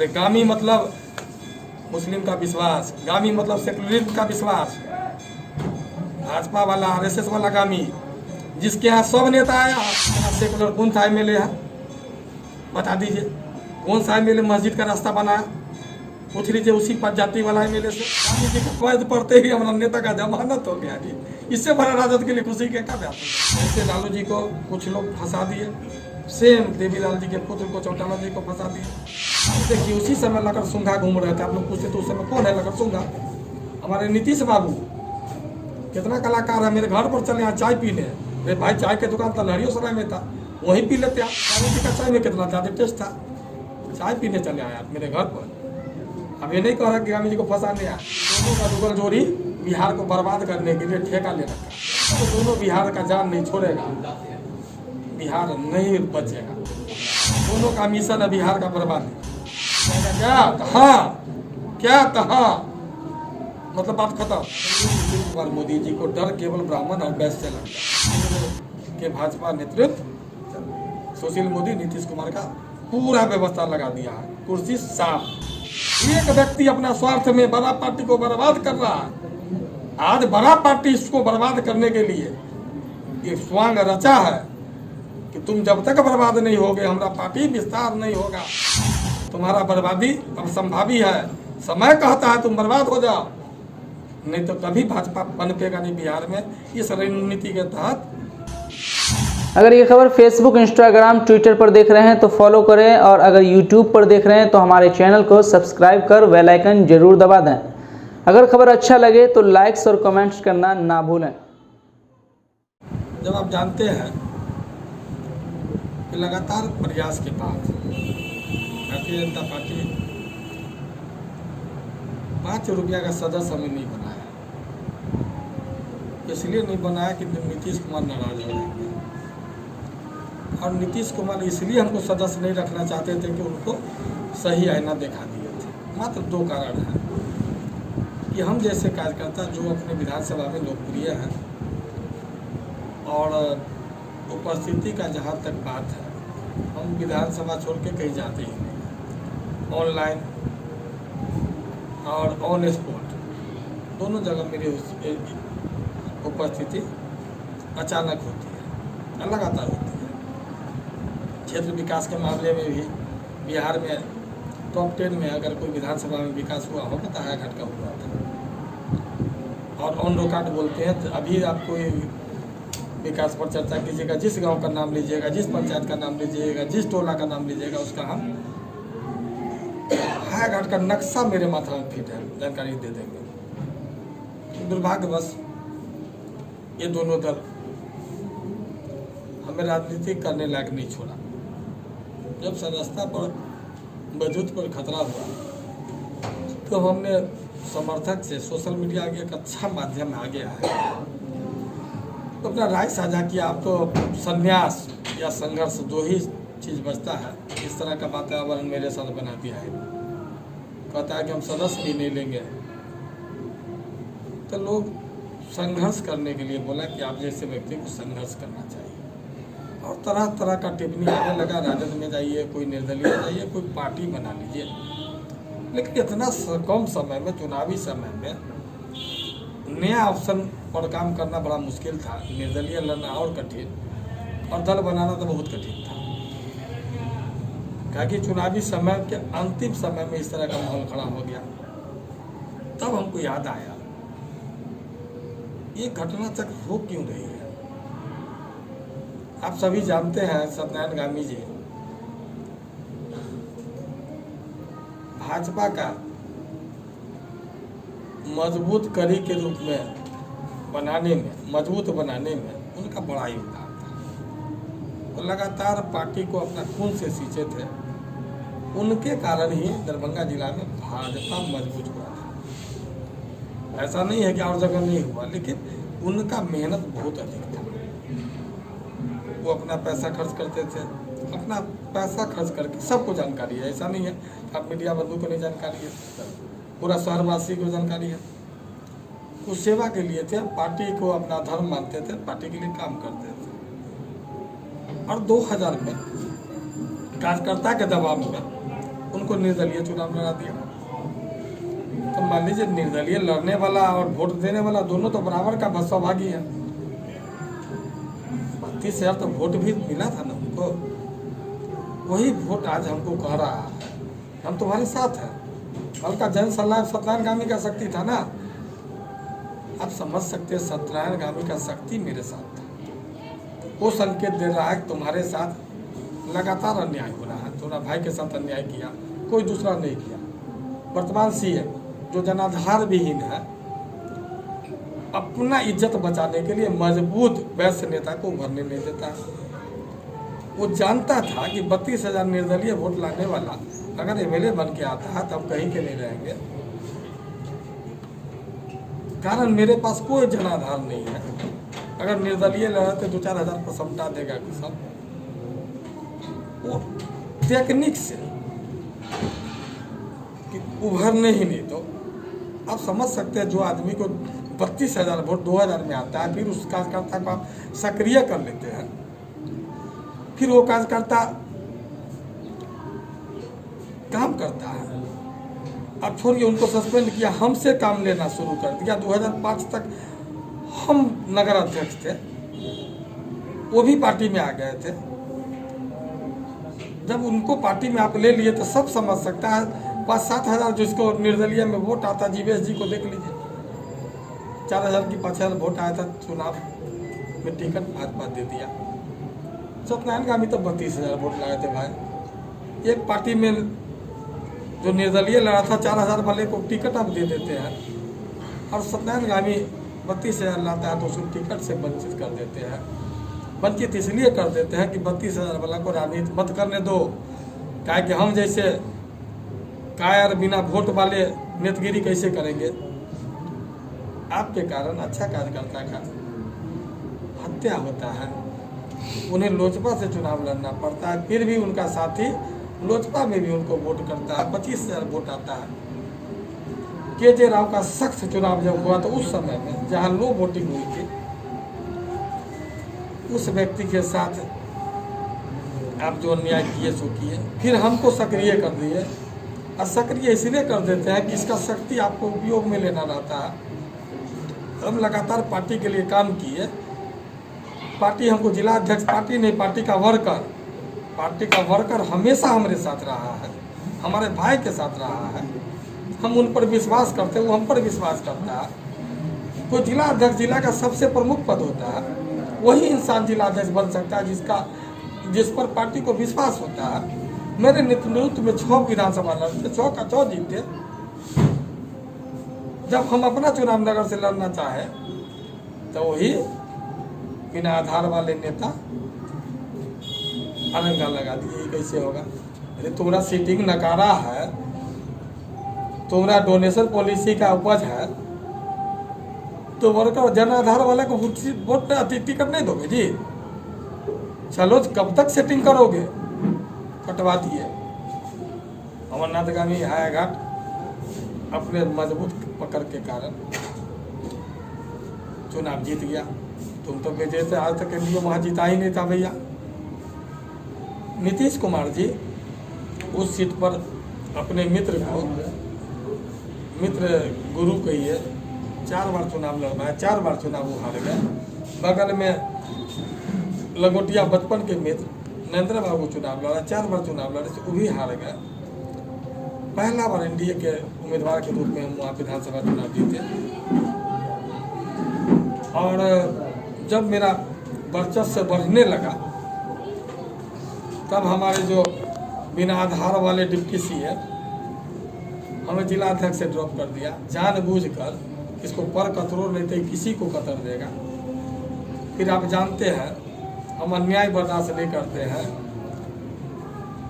गामी मतलब मुस्लिम का विश्वास, गामी मतलब सेकुलरिज्म का विश्वास, भाजपा वाला आरएसएस वाला गामी, जिसके यहाँ सब नेता आया सेकुलर कौन सा एमएलए है बता दीजिए, कौन सा एमएलए मस्जिद का रास्ता बनाया, पूछ लीजिए उसी पर जाति वाला एमएलए से। गांधी जी का फैज पढ़ते ही हमारा नेता का जमानत हो गया जी, इससे बड़ा राजद के लिए खुशी के क्या बात है। ऐसे लालू जी को कुछ लोग फंसा दिए, सेम देवीलाल जी के पुत्र को चौटाला जी को फंसा दिए। देखिए उसी समय लकर सुंघा घूम रहे थे, आप लोग पूछते तो उस समय कौन है लकर सुंघा? हमारे नीतीश बाबू, कितना कलाकार है, मेरे घर पर चले यहाँ चाय पीने। मेरे भाई चाय की दुकान तो लहरियोसराय में था, वहीं पी लेते। गांधी जी का चाय में कितना ज़्यादा टेस्ट था, चाय पीने चले आए आप मेरे घर पर। अब ये नहीं कह रहा कि गांधी जी को फंसाने आया। दोनों का जुगल जोड़ी बिहार को बर्बाद करने के लिए ठेका ले रखा, तो दोनों बिहार का जान नहीं छोड़ेगा, बिहार नहीं बचेगा। दोनों का मिशन है बिहार का बर्बादी। क्या कहा मतलब बात खत्म। मोदी जी को डर केवल ब्राह्मण और वैश्य से लगता कि भाजपा नेतृत्व सुशील मोदी नीतीश कुमार का पूरा व्यवस्था लगा दिया है, कुर्सी साफ। एक व्यक्ति अपना स्वार्थ में बड़ा पार्टी को बर्बाद कर रहा है। आज बड़ा पार्टी इसको बर्बाद करने के लिए एक स्वांग रचा है कि तुम जब तक बर्बाद नहीं होगे हमारा पार्टी विस्तार नहीं होगा। तुम्हारा बर्बादी अब संभावी है, समय कहता है तुम बर्बाद हो जाओ, नहीं तो कभी भाजपा पनपेगा नहीं बिहार में। इस रणनीति के तहत अगर ये खबर फेसबुक, इंस्टाग्राम, ट्विटर पर देख रहे हैं तो फॉलो करें, और अगर यूट्यूब पर देख रहे हैं तो हमारे चैनल को सब्सक्राइब कर बेल आइकन जरूर दबा दें। अगर खबर अच्छा लगे तो लाइक्स और कमेंट्स करना ना भूलें। जब आप जानते हैं कि लगातार प्रयास के बाद भारतीय जनता पार्टी 5 रुपया का सदस्य हमें नहीं बनाया, इसलिए नहीं बनाया कि नीतीश कुमार नाराज हो जाएंगे, और नीतीश कुमार इसलिए हमको सदस्य नहीं रखना चाहते थे कि उनको सही आईना दिखा दिए थे। मात्र 2 कारण हैं कि हम जैसे कार्यकर्ता जो अपने विधानसभा में लोकप्रिय हैं और उपस्थिति का जहाँ तक बात है, हम विधानसभा छोड़ के कहीं जाते ही नहीं। ऑनलाइन और ऑन स्पॉट दोनों जगह मेरी उपस्थिति अचानक होती है, लगातार होती है। क्षेत्र विकास के मामले में भी बिहार में टॉप 10 में अगर कोई विधानसभा में विकास हुआ होगा तो हायाघाट का हुआ था। और ऑन रिकॉर्ड बोलते हैं, तो अभी आप कोई विकास पर चर्चा कीजिएगा, जिस गांव का नाम लीजिएगा, जिस पंचायत का नाम लीजिएगा, जिस टोला का नाम लीजिएगा, उसका हम हायाघाट का नक्शा मेरे माथा में फिट है, जानकारी दे देंगे। दुर्भाग्यवश ये दोनों दल हमें राजनीति करने लायक नहीं छोड़ा। जब सदस्यता पर वजूद पर खतरा हुआ तो हमने समर्थक से सोशल मीडिया एक अच्छा माध्यम आ गया है, तो अपना राय साझा किया। अब तो संन्यास या संघर्ष 2 ही चीज़ बचता है। इस तरह का वातावरण मेरे साथ बना दिया है। कहता है कि हम सदस्य भी नहीं लेंगे, तो लोग संघर्ष करने के लिए बोला कि आप जैसे व्यक्ति को संघर्ष करना चाहिए, और तरह तरह का टिप्पणी आने लगा। राजद में जाइए, कोई निर्दलीय जाइए, कोई पार्टी बना लीजिए। लेकिन इतना कम समय में, चुनावी समय में नया ऑप्शन पर काम करना बड़ा मुश्किल था। निर्दलीय लड़ना और कठिन, और दल बनाना तो बहुत कठिन था, क्योंकि चुनावी समय के अंतिम समय में इस तरह का माहौल खड़ा हो गया। तब हमको याद आया ये घटना तक हो क्यों रही है। आप सभी जानते हैं सत्यनारायण गामी जी भाजपा का मजबूत कड़ी के रूप में बनाने में, मजबूत बनाने में उनका बड़ा योगदान था। तो लगातार पार्टी को अपना खून से सींचे थे, उनके कारण ही दरभंगा जिला में भाजपा मजबूत हुआ था। ऐसा नहीं है कि और जगह नहीं हुआ, लेकिन उनका मेहनत बहुत अधिक था। वो अपना पैसा खर्च करते थे, अपना पैसा खर्च करके सबको जानकारी है। ऐसा नहीं है कि आप मीडिया बंधु को नहीं जानकारी है, पूरा शहरवासी को जानकारी है। वो सेवा के लिए थे, पार्टी को अपना धर्म मानते थे, पार्टी के लिए काम करते थे। और 2000 में कार्यकर्ता के दबाव में उनको निर्दलीय चुनाव लड़ा दिया। तो मान लीजिए निर्दलीय लड़ने वाला और वोट देने वाला दोनों तो बराबर का सौभागी है। 32,000 तो वोट भी मिला था ना उनको, वही वोट आज हमको कह रहा है हम तुम्हारे साथ हैं। कल का जन सत्यनारायणगामी का शक्ति था ना, आप समझ सकते हैं सत्यनारायणगामी का शक्ति मेरे साथ था। वो संकेत दे रहा है कि तुम्हारे साथ लगातार अन्याय हो रहा है। तुम्हारा भाई के साथ अन्याय किया, कोई दूसरा नहीं किया। वर्तमान सीएम जो जनाधार विहीन है, अपना इज्जत बचाने के लिए मजबूत वैश्य नेता को उभरने नहीं देता। वो जानता था कि 32,000 निर्दलीय वोट लाने वाला अगर एमएलए बन के आता है तो हम कहीं के नहीं रहेंगे, कारण मेरे पास कोई जनाधार नहीं है। अगर निर्दलीय लड़े तो 2-4 हज़ार पर समटा देगा सब। वो टेक्निक से कि उभरने ही नहीं। तो आप समझ सकते हैं जो आदमी को 32,000 वोट 2,000 में आता है, फिर उस कार्यकर्ता को आप सक्रिय कर लेते हैं, फिर वो कार्यकर्ता काम करता है। अब छोड़िए उनको सस्पेंड किया, हमसे काम लेना शुरू कर दिया। 2005 तक हम नगर अध्यक्ष थे, वो भी पार्टी में आ गए थे। जब उनको पार्टी में आप ले लिए तो सब समझ सकता है। 5-7 हज़ार जिसको निर्दलीय में वोट आता, जीवेश जी को देख लीजिए, 4,000 की 5,000 वोट आया था चुनाव में, टिकट भाजपा दे दिया। सत्यनारायणगामी तो 32,000 वोट लाए थे भाई। एक पार्टी में जो निर्दलीय लड़ा था 4,000 वाले को टिकट अब दे देते हैं, और सत्यनारायणगामी 32,000 लाता है तो उसको टिकट से वंचित कर देते हैं। वंचित इसलिए कर देते हैं कि 32,000 वाला को राजनीति मत करने दो, क्या कि हम जैसे कायर बिना वोट वाले नेतगिरी कैसे करेंगे। आपके कारण अच्छा कार्यकर्ता का हत्या होता है, उन्हें लोजपा से चुनाव लड़ना पड़ता है, फिर भी उनका साथी लोजपा में भी उनको वोट करता है। 25,000 वोट आता है। केजे राव का सख्त चुनाव जब हुआ तो उस समय में जहां लो वोटिंग हुई थी, उस व्यक्ति के साथ आप जो अन्याय किए सो किए, फिर हमको सक्रिय कर दिए। और सक्रिय इसलिए कर देते हैं कि इसका शक्ति आपको उपयोग में लेना रहता है। हम लगातार पार्टी के लिए काम किए। पार्टी हमको जिला अध्यक्ष, पार्टी नहीं, पार्टी का वर्कर हमेशा हमारे साथ रहा है, हमारे भाई के साथ रहा है। हम उन पर विश्वास करते हैं, वो हम पर विश्वास करता है। तो जिला अध्यक्ष जिला का सबसे प्रमुख पद होता है, वही इंसान जिला अध्यक्ष बन सकता है जिस पर पार्टी को विश्वास होता है। मेरे नेतृत्व में 6 विधानसभा लड़ते, 6 का 6 जीते। जब हम अपना चुनाव नगर से लड़ना चाहे तो वही बिना आधार वाले नेता अनंगा लगा दिए। कैसे होगा? अरे तुम्हारा सीटिंग नकारा है, तुम्हारा डोनेशन पॉलिसी का उपज है, तो वर्कर जन आधार वाले को वोट टिकट नहीं दोगे जी। चलो कब तक सेटिंग करोगे? कटवा दिए। अमरनाथगामी हायाघाट अपने मजबूत पकड़ के कारण चुनाव जीत गया। तुम तो बेचे थे, आज तक एमडीओ वहाँ जीता ही नहीं था भैया। नीतीश कुमार जी उस सीट पर अपने मित्र गुरु कहिए 4 बार चुनाव लड़वाया, 4 बार चुनाव वो हार गए। बगल में लंगोटिया बचपन के मित्र नरेंद्र बाबू चुनाव लड़ा, 4 बार चुनाव लड़े, वो भी हार गए। पहला बार एनडीए के उम्मीदवार के रूप में हम वहाँ विधानसभा चुनाव जीते। और जब मेरा वर्चस्व बढ़ने लगा तब हमारे जो बिना आधार वाले डिप्टी सीएम हमें जिला अध्यक्ष से ड्रॉप कर दिया, जानबूझकर। इसको पर कतरो नहीं तो किसी को कतर देगा। फिर आप जानते हैं हम अन्याय बर्दाश्त नहीं करते हैं।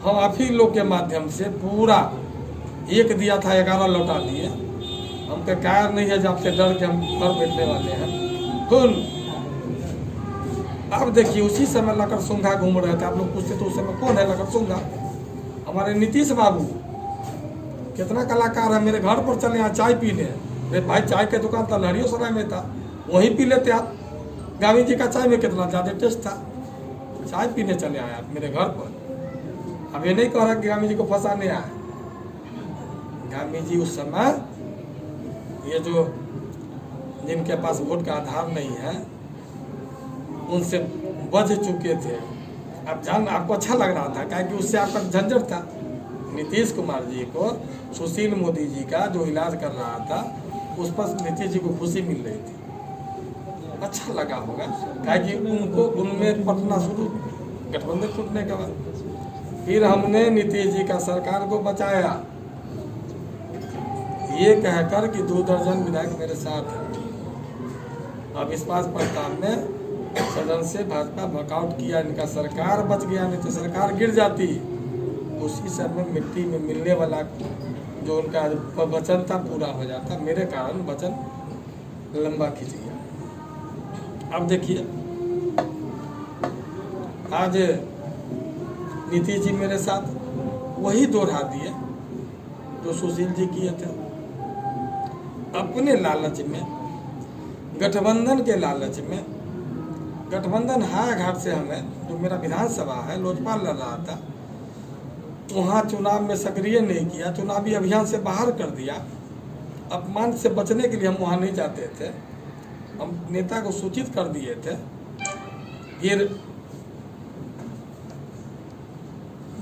हम आप ही लोग के माध्यम से पूरा 1 दिया था 11 लौटा दिए। हम पे कायर नहीं है, जब से डर के हम घर बैठने वाले हैं। अब देखिए उसी समय लकड़सुंगा घूम रहे थे। आप लोग पूछते तो उस समय कौन है लकड़सुंगा? हमारे नीतीश बाबू। कितना कलाकार है, मेरे घर पर चले यहाँ चाय पीने। अरे भाई चाय के दुकान तो लहरियो सराय में था, वहीं पी लेते आप। गावी जी का चाय में कितना ज़्यादा टेस्ट था। चाय पीने चले आए आप मेरे घर पर। अब ये नहीं कह रहा कि गावी जी को फंसाने आए। गामी जी उस समय ये जो जिनके पास वोट का आधार नहीं है उनसे बच चुके थे। अब जान आपको अच्छा लग रहा था, क्या कि उससे आपका झंझट था। नीतीश कुमार जी को सुशील मोदी जी का जो इलाज कर रहा था उस पर नीतीश जी को खुशी मिल रही थी, अच्छा लगा होगा, क्या कि उनको उनमें पटना शुरू गठबंधन टूटने के बाद फिर हमने नीतीश जी का सरकार को बचाया, ये कहकर कि 2 दर्जन विधायक मेरे साथ हैं। अविश्वास प्रस्ताव में सदन से भाजपा वॉकआउट किया, इनका सरकार बच गया, नहीं तो सरकार गिर जाती। उसी समय मिट्टी में मिलने वाला जो उनका वचन था पूरा हो जाता, मेरे कारण वचन लंबा खिंच गया। अब देखिए आज नीतीश जी मेरे साथ वही दोहरा दिए जो सुशील जी किए थे। अपने लालच में, गठबंधन के लालच में, गठबंधन हाया घाट से हमें जो मेरा विधानसभा है लोजपा लड़ रहा था वहाँ चुनाव में सक्रिय नहीं किया, चुनावी अभियान से बाहर कर दिया। अपमान से बचने के लिए हम वहाँ नहीं जाते थे, हम नेता को सूचित कर दिए थे। फिर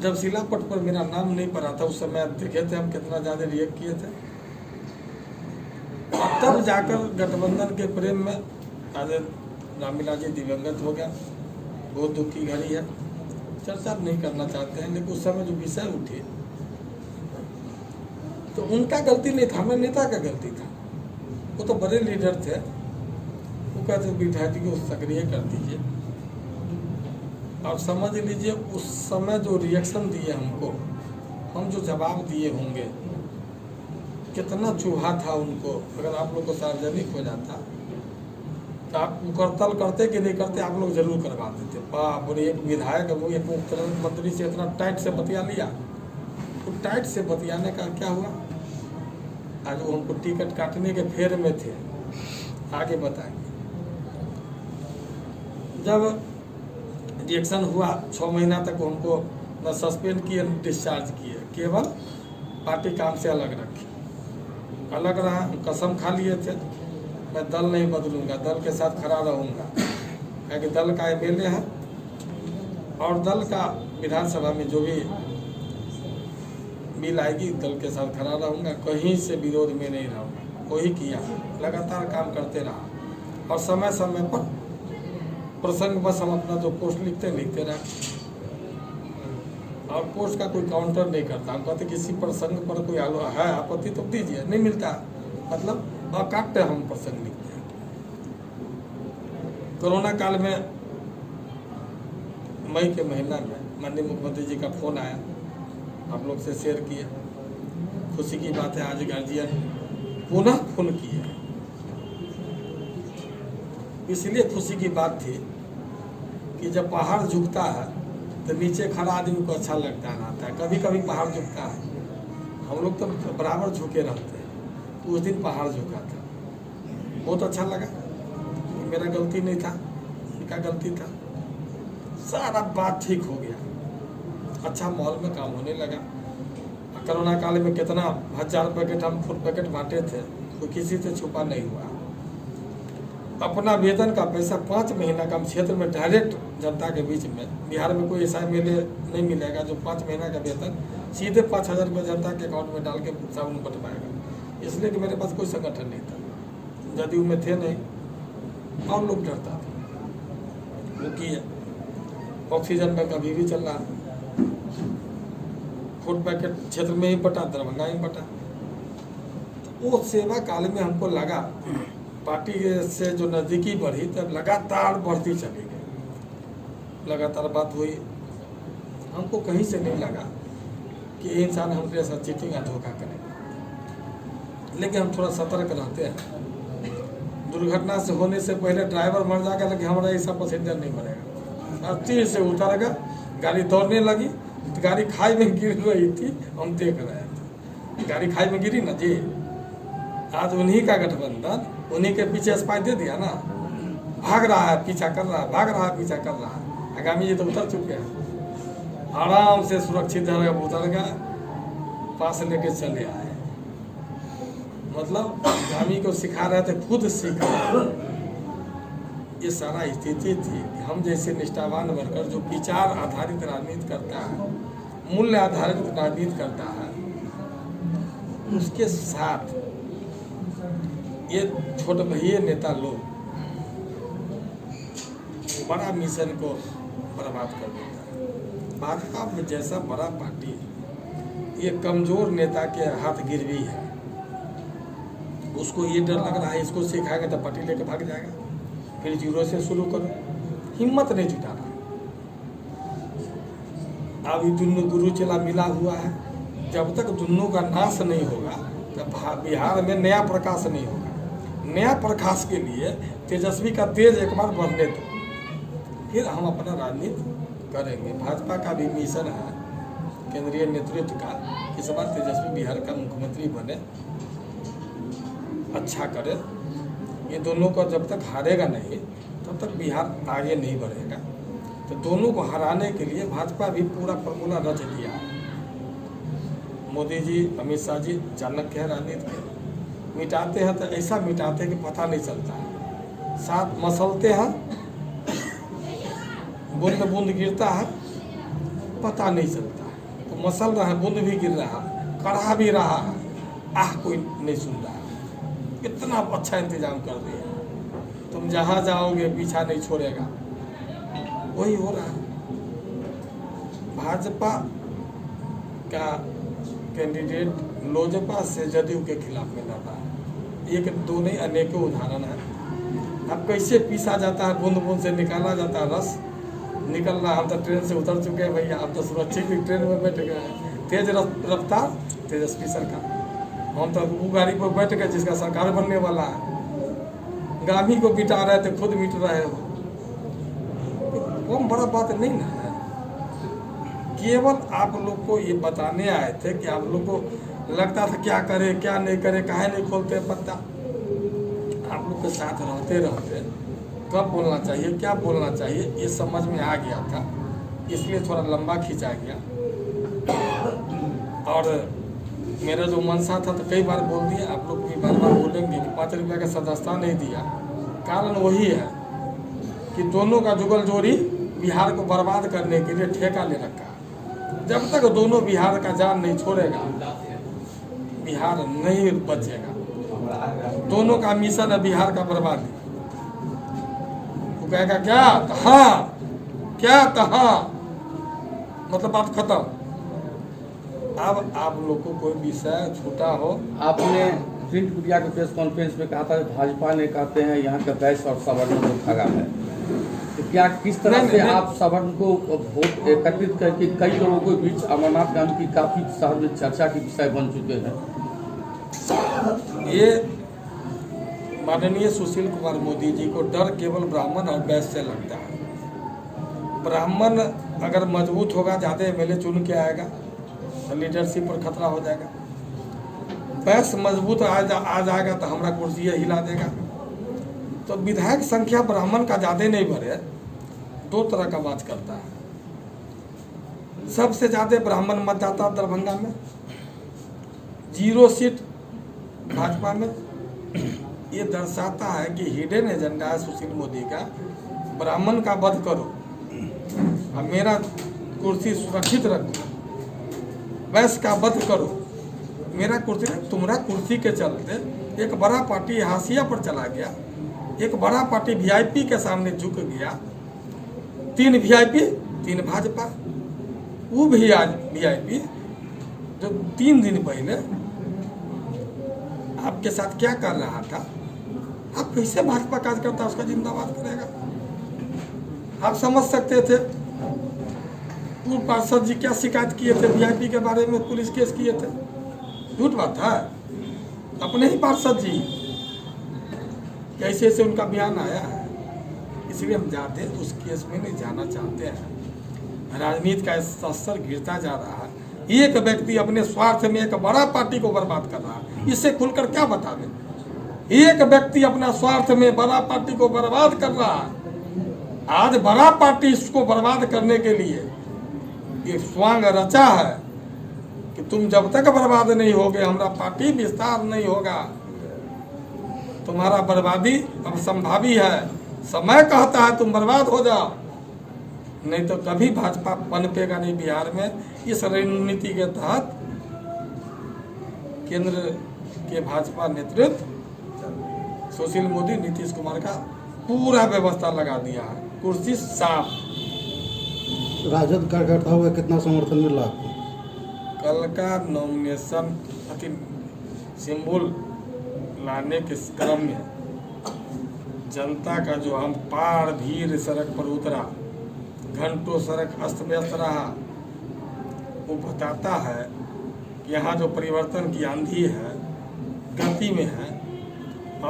जब शिलापट पर मेरा नाम नहीं पड़ा था उस समय देखे थे हम कितना ज़्यादा रिएक्ट किए थे। तब जाकर गठबंधन के प्रेम में आज रामलीला जी दिवंगत हो गया, बहुत दुख की घड़ी है, चर्चा नहीं करना चाहते हैं। लेकिन उस समय जो विषय उठे तो उनका गलती नहीं था, हमारे नेता का गलती था। वो तो बड़े लीडर थे, वो कहते विधायक को सक्रिय कर दीजिए। और समझ लीजिए उस समय जो रिएक्शन दिए हमको, हम जो जवाब दिए होंगे, कितना चूहा था उनको। अगर आप लोग को सार्वजनिक हो जाता तो आप करतल करते कि नहीं करते, आप लोग जरूर करवा देते। बाप रे, एक विधायक वो एक मुख्यमंत्री से इतना टाइट से बतिया लिया, तो टाइट से बतियाने का क्या हुआ? आज वो हमको टिकट काटने के फेर में थे, आगे बताएंगे। जब रिएक्शन हुआ 6 महीना तक हमको न सस्पेंड किए न डिस्चार्ज किए, केवल पार्टी काम से अलग रखी। अलग रहा, कसम खा लिए थे मैं दल नहीं बदलूंगा, दल के साथ खड़ा रहूंगा, क्योंकि दल का एमएलए है और दल का विधानसभा में जो भी बिल आएगी दल के साथ खड़ा रहूंगा, कहीं से विरोध में नहीं रहूंगा। वही किया, लगातार काम करते रहा और समय समय पर प्रसंग बस हम अपना जो पोस्ट लिखते रहे और पोस्ट का कोई काउंटर नहीं करता। हम कहते किसी प्रसंग पर कोई है आपत्ति तो दीजिए, नहीं मिलता मतलब अकाट्य हम प्रसंग लिखते हैं। कोरोना काल में मई के महीना में माननीय मुख्यमंत्री जी का फोन आया, आप लोग से शेयर किया। खुशी की बात है आज गार्जियन पुनः फोन किए, इसलिए खुशी की बात थी कि जब पहाड़ झुकता है तो नीचे खड़ा आदमी को अच्छा लगता है। कभी कभी पहाड़ झुकता है, हम लोग तो बराबर झुके रहते हैं। उस दिन पहाड़ झुका था, बहुत अच्छा लगा। मेरा गलती नहीं था, उनका गलती था, सारा बात ठीक हो गया, अच्छा माहौल में काम होने लगा। कोरोना काल में कितना 1000 पैकेट हम फूड पैकेट बांटे थे, तो किसी से छुपा नहीं हुआ। अपना वेतन का पैसा 5 महीना का हम क्षेत्र में डायरेक्ट जनता के बीच में, बिहार में कोई ऐसा एमएलए नहीं मिलेगा जो 5 महीना का वेतन सीधे 5000 रुपये जनता के अकाउंट में डाल के साबुन बटवाएगा। इसलिए कि मेरे पास कोई संगठन नहीं था, जदयू में थे नहीं और लोग डरता था, वो किया। ऑक्सीजन बैंक अभी भी चल रहा है, फूड पैकेट क्षेत्र में ही बटा, दरभंगा ही बटा। वो सेवा काल में हमको लगा पार्टी से जो नज़दीकी बढ़ी तब लगातार बढ़ती चली गई, लगातार बात हुई। हमको कहीं से नहीं लगा कि ये इंसान हमके साथ चीटिंग या धोखा करेगा, लेकिन हम थोड़ा सतर्क रहते हैं। दुर्घटना से होने से पहले ड्राइवर मर जाएगा, लेकिन हमारा ऐसा पैसेंजर नहीं मरेगा। और तीर से उतरेगा, गाड़ी दौड़ने लगी, तो गाड़ी खाई में गिर रही थी, हम देख रहे थे गाड़ी खाई में गिरी ना जी। आज उन्हीं का गठबंधन उन्हीं के पीछे स्पाई दे दिया ना, भाग रहा है पीछा कर रहा है, भाग रहा है पीछा कर रहा है। आगामी जी तो उतर चुके हैं, आराम से सुरक्षित जगह उतर गए, पास लेके चले आए। मतलब गामी को सिखा रहे थे, खुद सीखा। ये सारा स्थिति थी। हम जैसे निष्ठावान वर्कर जो विचार आधारित राजनीति करता है, मूल्य आधारित राजनीति करता है, उसके साथ ये छोटे भैया नेता लोग बड़ा मिशन को बर्बाद कर देता है। भाजपा में जैसा बड़ा पार्टी ये कमजोर नेता के हाथ गिरवी है, उसको ये डर लग रहा है इसको सिखाएगा तो पार्टी लेके भाग जाएगा, फिर जीरो से शुरू करो, हिम्मत नहीं जुटा रहा। अब ये दोनों गुरु चेला मिला हुआ है, जब तक दोनों का नाश नहीं होगा तो बिहार में नया प्रकाश नहीं होगा। नया प्रकाश के लिए तेजस्वी का तेज एक बार बढ़ने दो, फिर हम अपना राजनीति करेंगे। भाजपा का भी मिशन है, केंद्रीय नेतृत्व का, इस बार तेजस्वी बिहार का मुख्यमंत्री बने, अच्छा करे। ये दोनों को जब तक हारेगा नहीं तब तक बिहार आगे नहीं बढ़ेगा। तो दोनों को हराने के लिए भाजपा भी पूरा फॉर्मूला रच दिया है। मोदी जी, अमित शाह जी चाणक्य है राजनीति के, मिटाते हैं तो ऐसा मिटाते हैं कि पता नहीं चलता है। साथ मसलते हैं, बूंद बूंद गिरता है, पता नहीं चलता है। तो मसल रहा है, बूंद भी गिर रहा है, कढ़ा भी रहा है, आह कोई नहीं सुन रहा है। इतना अच्छा इंतजाम कर दिया, तुम जहाँ जाओगे पीछा नहीं छोड़ेगा। वही हो रहा है। भाजपा का कैंडिडेट लोजपा से जदयू के खिलाफ में लड़ा है। एक दो नहीं, अनेकों उदाहरण है। अब कैसे पीसा जाता है, बूंद बूंद से निकाला जाता है रस, निकल रहा। हम तो ट्रेन से उतर चुके हैं भैया, अब तो सुरक्षित ट्रेन में बैठ गए हैं। तेज रफ्तार तेजस्वी सरकार, हम तो वो गाड़ी पर बैठ गए जिसका सरकार बनने वाला है। गामी को बिटा रहे थे, खुद मिट रहे हो, कौन बड़ा बात नहीं ना है। केवल आप लोग को ये बताने आए थे कि आप लोग को लगता था क्या करे क्या नहीं करे, काहे नहीं खोलते पत्ता। आप लोग के साथ रहते रहते कब बोलना चाहिए क्या बोलना चाहिए ये समझ में आ गया था, इसलिए थोड़ा लंबा खींचा गया। और मेरा जो मनसा था तो कई बार बोल दिया, आप लोग भी बार बार बोलेंगे कि 5 रुपया का सदस्यता नहीं दिया। कारण वही है कि दोनों का जुगल जोड़ी बिहार को बर्बाद करने के लिए ठेका ले रखा है। जब तक दोनों बिहार का जान नहीं छोड़ेगा बिहार नहीं बचेगा। दोनों का मिशन है बिहार का बर्बादी। वो कहेगा क्या कहाँ, क्या कहाँ, मतलब बात खत्म। अब आप लोग को कोई विषय छूटा हो। आपने प्रिंट मीडिया के प्रेस कॉन्फ्रेंस में कहा था कि भाजपा ने कहते हैं यहाँ का वैश्य और सवर्ण को ठगा है, तो क्या किस तरह से आप सवर्ण को वोट एकत्रित करके कई लोगों के बीच अमरनाथ गांधी की काफी शहर में चर्चा की विषय बन चुके हैं। ये माननीय सुशील कुमार मोदी जी को डर केवल ब्राह्मण और वैश्य से लगता है। ब्राह्मण अगर मजबूत होगा, ज्यादा एमएलए चुन के आएगा तो लीडरशिप पर खतरा हो जाएगा। वैश्य मजबूत आ जाएगा तो हमारा कुर्सी हिला देगा। तो विधायक संख्या ब्राह्मण का ज्यादा नहीं बढ़े, दो तरह का बात करता है। सबसे ज्यादा ब्राह्मण मतदाता दरभंगा में, 0 सीट भाजपा में। ये दर्शाता है कि हिडन एजेंडा है सुशील मोदी का, ब्राह्मण का वध करो और मेरा कुर्सी सुरक्षित रखो। वैश्य का वध करो, मेरा कुर्सी। तुम्हारा कुर्सी के चलते एक बड़ा पार्टी हाशिया पर चला गया, एक बड़ा पार्टी वीआईपी के सामने झुक गया। 3 वीआईपी 3 भाजपा। वो भी आज वीआईपी जो 3 दिन पहले आपके साथ क्या कर रहा था, आप कैसे भाजपा कार्यकर्ता उसका जिंदाबाद करेगा। आप समझ सकते थे पूर्व पार्षद जी क्या शिकायत किए थे वीआईपी के बारे में, पुलिस केस किए थे। झूठ बात है, अपने ही पार्षद जी कैसे से उनका बयान आया है। इसलिए हम जाते उस केस में नहीं जाना चाहते हैं। राजनीति का स्तर गिरता जा रहा है। एक व्यक्ति अपने स्वार्थ में एक बड़ा पार्टी को बर्बाद कर रहा है, इससे खुलकर क्या बता दें। एक व्यक्ति अपना स्वार्थ में बड़ा पार्टी को बर्बाद कर रहा है। आज बड़ा पार्टी इसको बर्बाद करने के लिए एक स्वांग रचा है कि तुम जब तक बर्बाद नहीं होगे, हमारा पार्टी विस्तार नहीं होगा, तुम्हारा बर्बादी अब संभावी है। समय कहता है तुम बर्बाद हो जाओ, नहीं तो कभी भाजपा पनपेगा नहीं बिहार में। इस रणनीति के तहत केंद्र के भाजपा नेतृत्व सुशील मोदी, नीतीश कुमार का पूरा व्यवस्था लगा दिया है, कुर्सी साफ। राजद कार्यकर्ताओं का कितना समर्थन मिल रहा आपको? कल का नॉमिनेशन सिंबल लाने के क्रम में जनता का जो हम पार भीड़ सड़क पर उतरा, घंटों सड़क अस्त व्यस्त रहा, वो बताता है कि यहाँ जो परिवर्तन की आंधी है गति में है।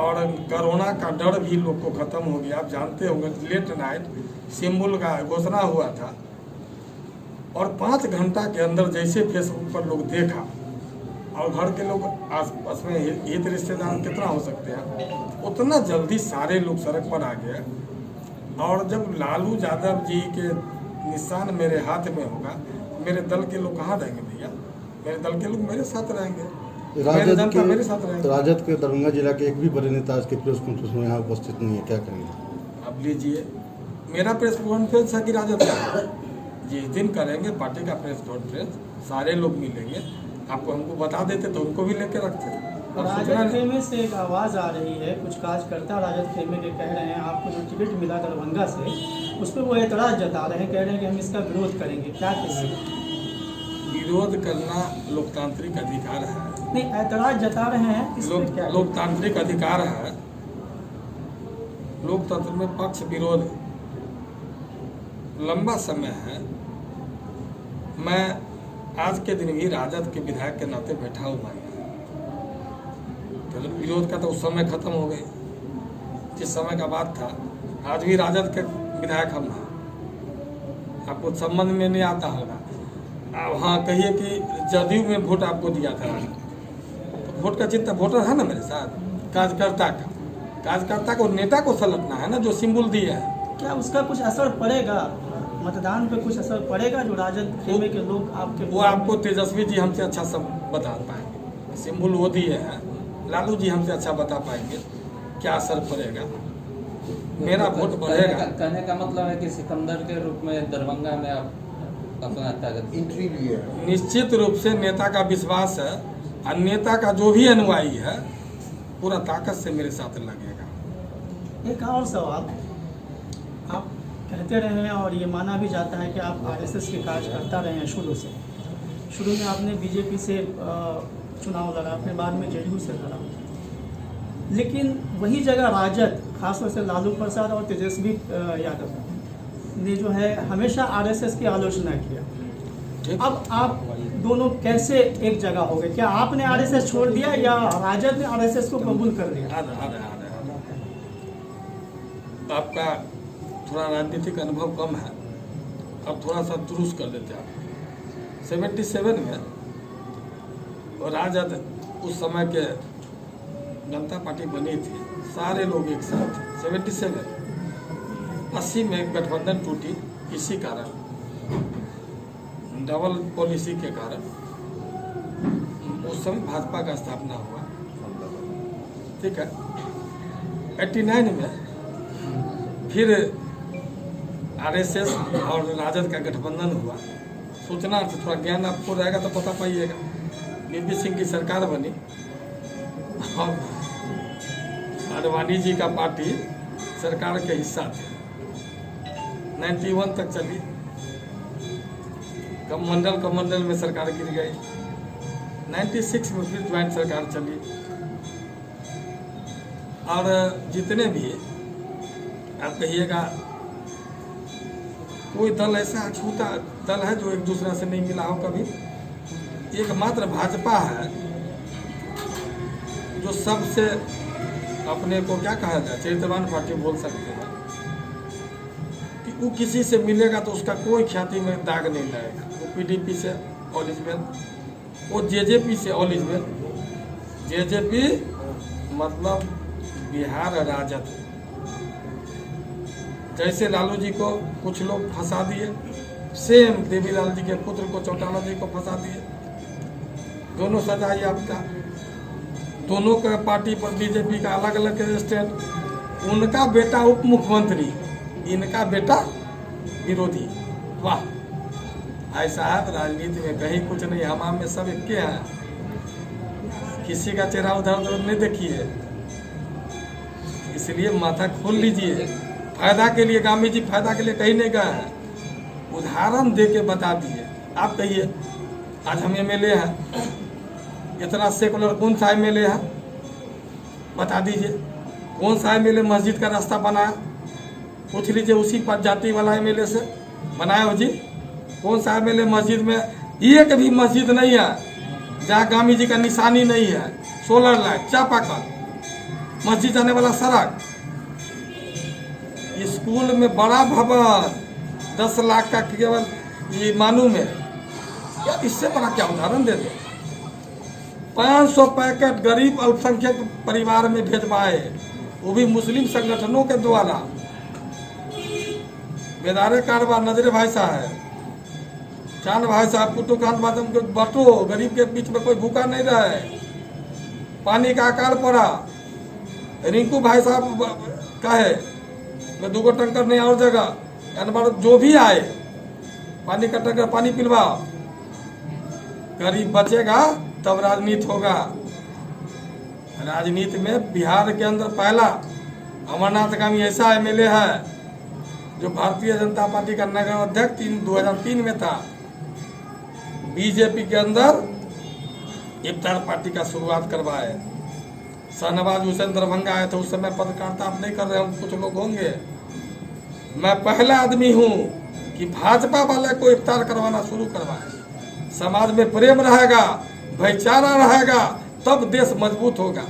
और कोरोना का डर भी लोग को खत्म हो गया। आप जानते होंगे लेट नाइट सिंबल का घोषणा हुआ था और 5 घंटा के अंदर जैसे फेसबुक पर लोग देखा, और घर के लोग आसपास में हित रिश्तेदार कितना हो सकते हैं, उतना जल्दी सारे लोग सड़क पर आ गए। और जब लालू यादव जी के निशान मेरे हाथ में होगा, मेरे दल के लोग कहाँ रहेंगे भैया? मेरे दल के लोग मेरे साथ रहेंगे, मेरे जनता मेरे साथ रहेंगे। राजद के दरभंगा जिला के एक भी बड़े नेता आज के प्रेस कॉन्फ्रेंस में यहाँ उपस्थित नहीं है, क्या करेंगे? अब लीजिए, मेरा प्रेस कॉन्फ्रेंस है कि राजद का? जिस दिन करेंगे पार्टी का प्रेस कॉन्फ्रेंस, सारे लोग मिलेंगे। आपको हमको बता देते तो उनको भी लेके रखते। राजद खेमे से एक आवाज़ आ रही है, कुछ कार्यकर्ता राजद खेमे के कह रहे हैं आपको जो टिकट मिला दरभंगा से, उस पर वो एतराज़ जता रहे हैं, कह रहे हैं कि हम इसका विरोध करेंगे। क्या कहेंगे? विरोध करना लोकतांत्रिक अधिकार है। नहीं, एतराज़ जता रहे हैं, इस पर क्या? लोकतांत्रिक अधिकार है। लोकतंत्र में पक्ष विरोध लंबा समय है। मैं आज के दिन भी राजद के विधायक के नाते बैठा हुआ है। तो विरोध का तो उस समय खत्म हो गई, जिस समय का बात था। आज भी राजद के विधायक हम हैं, आपको संबंध में नहीं आता होगा। अब हाँ कहिए कि जदयू में वोट आपको दिया था, तो वोट का चिंता वोटर है ना मेरे साथ, कार्यकर्ता को नेता को सलटना है ना, जो सिंबल दिए है। क्या उसका कुछ असर पड़ेगा मतदान पे? कुछ असर पड़ेगा जो राजद खेमे के लोग आपके? वो आपको तेजस्वी जी हमसे अच्छा सब बता पाएंगे। सिंबल वो दिए हैं, लालू जी हमसे अच्छा बता पाएंगे क्या असर पड़ेगा। मेरा वोट बढ़ेगा। कहने का मतलब है कि सिकंदर के रूप में दरभंगा में आप अपना ताकत एंट्री लिए निश्चित रूप से नेता का विश्वास है, और नेता का जो भी अनुयायी है पूरा ताकत से मेरे साथ लगेगा। एक और सवाल, आप कहते रहे हैं और ये माना भी जाता है कि आप आरएसएस के कार्यकर्ता रहे हैं शुरू से। शुरू में आपने बीजेपी से चुनाव लड़ा, फिर बाद में जेडीयू से लड़ा, लेकिन वही जगह राजद, खासतौर से लालू प्रसाद और तेजस्वी यादव ने जो है हमेशा आरएसएस की आलोचना किया। अब आप दोनों कैसे एक जगह हो गए? क्या आपने आरएसएस छोड़ दिया या राजद ने आरएसएस को कबूल कर लिया? आपका थोड़ा राजनीतिक अनुभव कम है, अब थोड़ा सा दुरुस्त कर देते आप। 77 में और राजद उस समय के जनता पार्टी बनी थी, सारे लोग एक साथ। 77 80 में गठबंधन टूटी, इसी कारण डबल पॉलिसी के कारण उस समय भाजपा का स्थापना हुआ। ठीक है, 89 में फिर आरएसएस और राजद का गठबंधन हुआ। सूचना से थोड़ा ज्ञान आपको रहेगा तो पता पाइएगा। बीपी सिंह की सरकार बनी और आडवाणी जी का पार्टी सरकार के हिस्सा थे। 91 तक चली, कमंडल में सरकार गिर गई। 96 में फिर ज्वाइंट सरकार चली। और जितने भी आप कहिएगा कोई दल ऐसा अछूता दल है जो एक दूसरे से नहीं मिला हो कभी, एकमात्र भाजपा है जो सबसे अपने को क्या कहा जाए चरित्रवान पार्टी बोल सकते हैं कि वो किसी से मिलेगा तो उसका कोई ख्याति में दाग नहीं लगेगा। वो पीडीपी से एलिजिबल, वो जेजेपी से एलिजिबल। जेजेपी मतलब बिहार राजद। जैसे लालू जी को कुछ लोग फंसा दिए, सेम देवीलाल जी के पुत्र को चौटाला जी को फंसा दिए। दोनों सजा याफ्ता, दोनों का पार्टी पर बीजेपी का अलग अलग स्टैंड, उनका बेटा उप मुख्यमंत्री, इनका बेटा विरोधी। वाह, ऐसा है तो राजनीति में कहीं कुछ नहीं, हम में सब एक हैं, किसी का चेहरा उधर उधर नहीं देखिए। इसलिए माथा खोल लीजिए। फायदा के लिए गामी जी फायदा के लिए कहीं नहीं गए हैं, उदाहरण दे के बता दिए। आप कहिए, आज हम एमएलए हैं, इतना सेकुलर कौन सा एमएलए है बता दीजिए। कौन सा एमएलए मस्जिद का रास्ता बनाया, पूछ लीजिए उसी पर जाति वाला एमएलए से बनाया हो जी। कौन सा एमएलए मस्जिद में, एक भी मस्जिद नहीं है जहाँ गामी जी का निशानी नहीं है। सोलर लाइट, चापाकल, मस्जिद जाने वाला सड़क, स्कूल में बड़ा भवन 10 लाख का केवल ये मानू में, यार इससे बड़ा क्या उदाहरण दे दो। 500 पैकेट गरीब अल्पसंख्यक परिवार में भेजवाए, वो भी मुस्लिम संगठनों के द्वारा। बेदारे कारबार नजरे भाई साहब, चांद भाई साहब, पुट्टू खान बादम को बटो, गरीब के बीच में कोई भूखा नहीं रहे। पानी का अकाल पड़ा, रिंकू भाई साहब कहे मैं 2 टंकर नहीं और जगह, जो भी आए पानी का टंकर पानी पिलवाओ। गरीब बचेगा तब राजनीति होगा। राजनीति में बिहार के अंदर पहला अमरनाथ गामी ऐसा एमएलए है जो भारतीय जनता पार्टी का नगर अध्यक्ष 2003 में था। बीजेपी के अंदर इफ्तार पार्टी का शुरुआत करवाए। शाहनवाज हुसैन दरभंगा आए थे, उस समय पत्रकारिता आप नहीं कर रहे हैं, कुछ लोग होंगे। मैं पहला आदमी हूं कि भाजपा वाले को इफ्तार करवाना शुरू करवाए। समाज में प्रेम रहेगा, भाईचारा रहेगा, तब देश मजबूत होगा।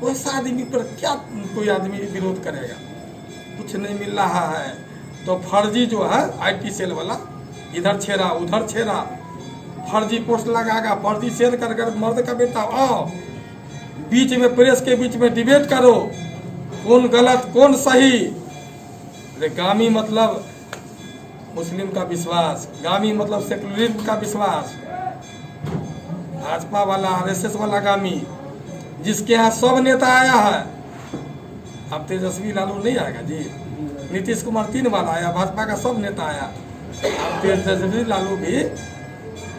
वैसा आदमी पर क्या कोई आदमी विरोध करेगा? कुछ नहीं मिल रहा है तो फर्जी जो है आईटी सेल वाला, इधर छेड़ा उधर छेड़ा, फर्जी पोस्ट लगाएगा, फर्जी सेल कर कर मर्द का बेटा आओ, बीच में प्रेस के बीच में डिबेट करो, कौन गलत कौन सही। गामी मतलब मुस्लिम का विश्वास, गामी मतलब सेकुलरिज्म का विश्वास। भाजपा वाला आरएसएस वाला गामी, जिसके यहाँ सब नेता आया है। अब तेजस्वी लालू नहीं आएगा जी, नीतीश कुमार 3 बार आया, भाजपा का सब नेता आया। अब तेजस्वी लालू भी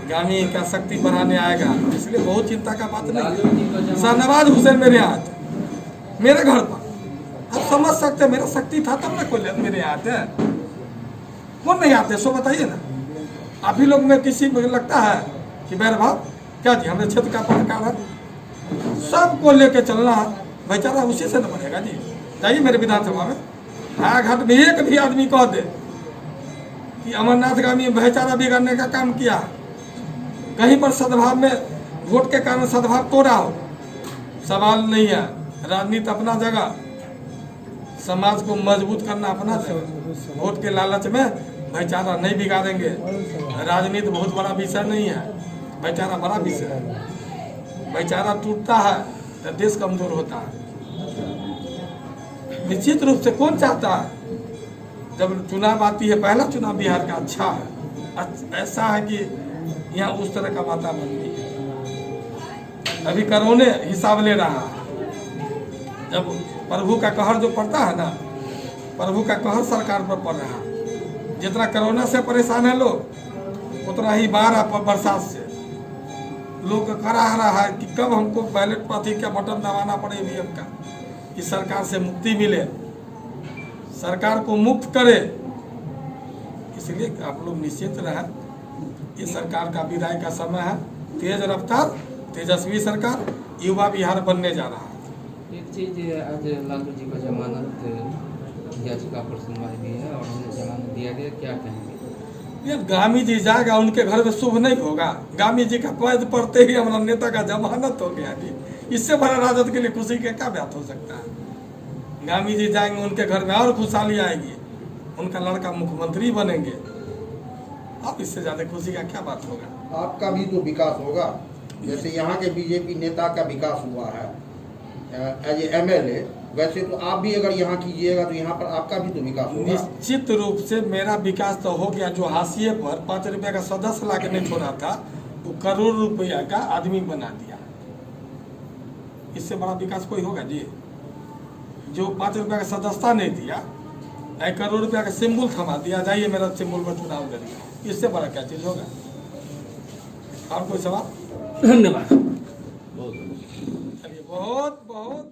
गामी का शक्ति बढ़ाने आएगा, इसलिए बहुत चिंता का बात नहीं। शाहनवाज हुसैन मेरे यहाँ मेरे घर पर, आप समझ सकते, मेरा शक्ति था तब ना कोई मेरे यहाँ आते हैं। कौन नहीं आते सो बताइए ना। आप ही लोग में किसी को लगता है कि बैर भाव क्या जी हमारे क्षेत्र का पत्रकार है, सबको लेके चलना है, भाईचारा उसी से न बनेगा जी। जाइए मेरे विधानसभा में, घाट में एक भी आदमी कह दे कि अमरनाथ गामी भाईचारा बिगाड़ने का काम किया, कहीं पर सद्भाव में वोट के कारण सद्भाव तोड़ा हो, सवाल नहीं है। राजनीति अपना जगह, समाज को मजबूत करना अपना जगह। वोट के लालच में भाईचारा नहीं बिगाड़ेंगे। राजनीति बहुत बड़ा विषय नहीं है, भाईचारा बड़ा विषय है। भाईचारा टूटता है तो देश कमजोर होता है। निश्चित रूप से कौन चाहता है, जब चुनाव आती है, पहला चुनाव बिहार का अच्छा है, ऐसा है कि यहाँ उस तरह का वातावरण नहीं है। अभी कोरोना हिसाब ले रहा है, जब प्रभु का कहर जो पड़ता है ना, प्रभु का कहर सरकार पर पड़ रहा है। जितना कोरोना से परेशान है लोग, उतना ही बाढ़ बरसात से लोग करा रहा है कि कब हमको बैलेट पाथी का बटन दबाना पड़े ईवीएम का, कि सरकार से मुक्ति मिले, सरकार को मुक्त करे। इसलिए आप लोग निश्चित रहें, ये सरकार का विदाई का समय है। तेज रफ्तार तेजस्वी सरकार, युवा बिहार बनने जा रहा है। एक चीज, आज लालू जी को जमानत याचिका पर सुनवाई हुई है और उन्हें जमानत दिया गया, क्या कहेंगे? ये गामी जी जाएगा, उनके घर में शुभ नहीं होगा। गामी जी का पैद पड़ते ही हमारा नेता का जमानत हो गया जी, इससे बड़ा राजद के लिए खुशी का क्या बात हो सकता है? गामी जी जाएंगे, उनके घर में और खुशहाली आएगी, उनका लड़का मुख्यमंत्री बनेंगे। अब इससे ज्यादा खुशी का क्या बात होगा? आपका भी तो विकास होगा, जैसे यहाँ के बीजेपी नेता का विकास हुआ है एज एमएलए, वैसे तो आप भी अगर यहाँ कीजिएगा तो यहाँ पर आपका भी तो विकास होगा। निश्चित रूप से मेरा विकास तो हो गया। जो हाशिए पर 5 रुपये का सदस्य ला के नहीं छोड़ा था, वो करोड़ रुपया का आदमी बना दिया। इससे बड़ा विकास कोई होगा जी? जो 5 रुपया का सदस्यता नहीं दिया, 1 करोड़ रुपया का सिंबल थमा दिया, जाइए मेरा सिंबल पर चुनाव लड़िए, इससे बड़ा क्या चीज होगा? और कोई सवाल? धन्यवाद। चलिए, बहुत बहुत